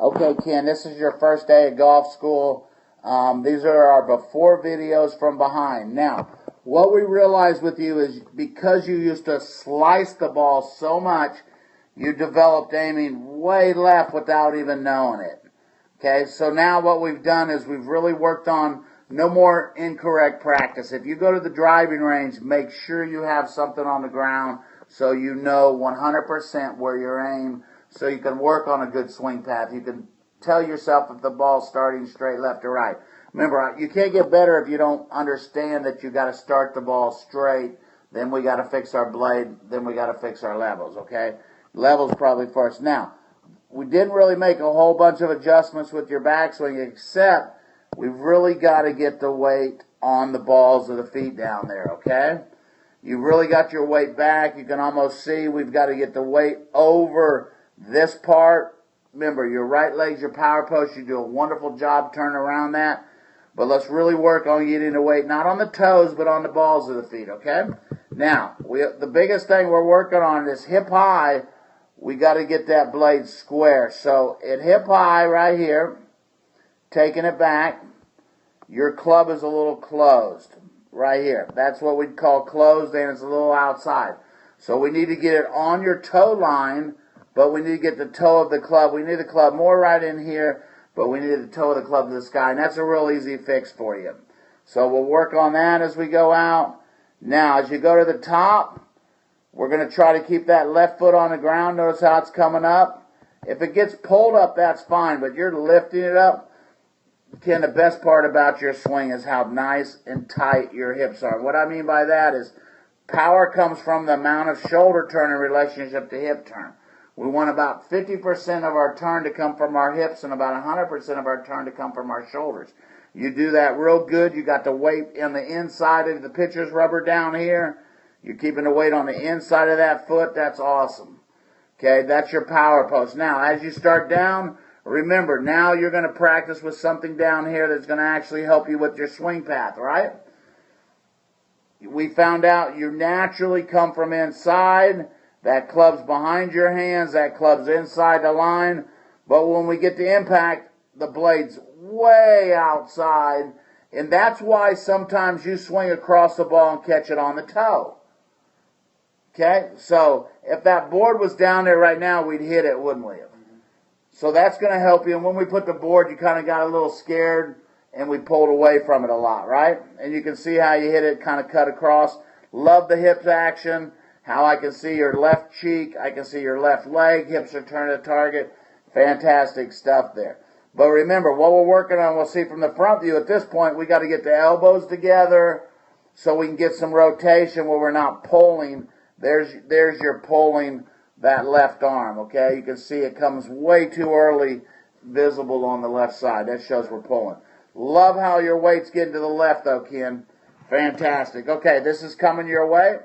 Okay, Ken, this is your first day at golf school. These are our before videos from behind. Now, what we realized with you is because you used to slice the ball so much, you developed aiming way left without even knowing it. Okay, so now what we've done is we've really worked on no more incorrect practice. If you go to the driving range, make sure you have something on the ground so you know 100% where you're aimed, so you can work on a good swing path. You can tell yourself if the ball's starting straight left or right. Remember, you can't get better if you don't understand that you got to start the ball straight, then we got to fix our blade, then we got to fix our levels, okay? Levels probably first. Now, we didn't really make a whole bunch of adjustments with your backswing, except we've really got to get the weight on the balls of the feet down there, okay? You've really got your weight back. You can almost see we've got to get the weight over this part. Remember, your right leg's your power post. You do a wonderful job turning around that. But let's really work on getting the weight, not on the toes, but on the balls of the feet, okay? Now, the biggest thing we're working on is hip high. We got to get that blade square. So at hip high right here, taking it back, your club is a little closed right here. That's what we'd call closed, and it's a little outside. So we need to get it on your toe line, but we need to get the toe of the club. We need the club more right in here, but we need the toe of the club to the sky, and that's a real easy fix for you. So we'll work on that as we go out. Now, as you go to the top, we're going to try to keep that left foot on the ground. Notice how it's coming up. If it gets pulled up, that's fine, but you're lifting it up. Ken, the best part about your swing is how nice and tight your hips are. What I mean by that is power comes from the amount of shoulder turn in relationship to hip turn. We want about 50% of our turn to come from our hips and about 100% of our turn to come from our shoulders. You do that real good. You got the weight on the inside of the pitcher's rubber down here. You're keeping the weight on the inside of that foot. That's awesome. Okay, that's your power post. Now, as you start down, remember, now you're going to practice with something down here that's going to actually help you with your swing path, right? We found out you naturally come from inside. That club's behind your hands. That club's inside the line. But when we get to impact, the blade's way outside. And that's why sometimes you swing across the ball and catch it on the toe. Okay? So if that board was down there right now, we'd hit it, wouldn't we? So that's going to help you. And when we put the board, you kind of got a little scared, and we pulled away from it a lot, right? And you can see how you hit it, kind of cut across. Love the hips action. How I can see your left cheek. I can see your left leg. Hips are turned to target. Fantastic stuff there. But remember, what we're working on, we'll see from the front view at this point, we got to get the elbows together so we can get some rotation where we're not pulling. There's your pulling that left arm, okay? You can see it comes way too early visible on the left side. That shows we're pulling. Love how your weight's getting to the left, though, Ken. Fantastic. Okay, this is coming your way.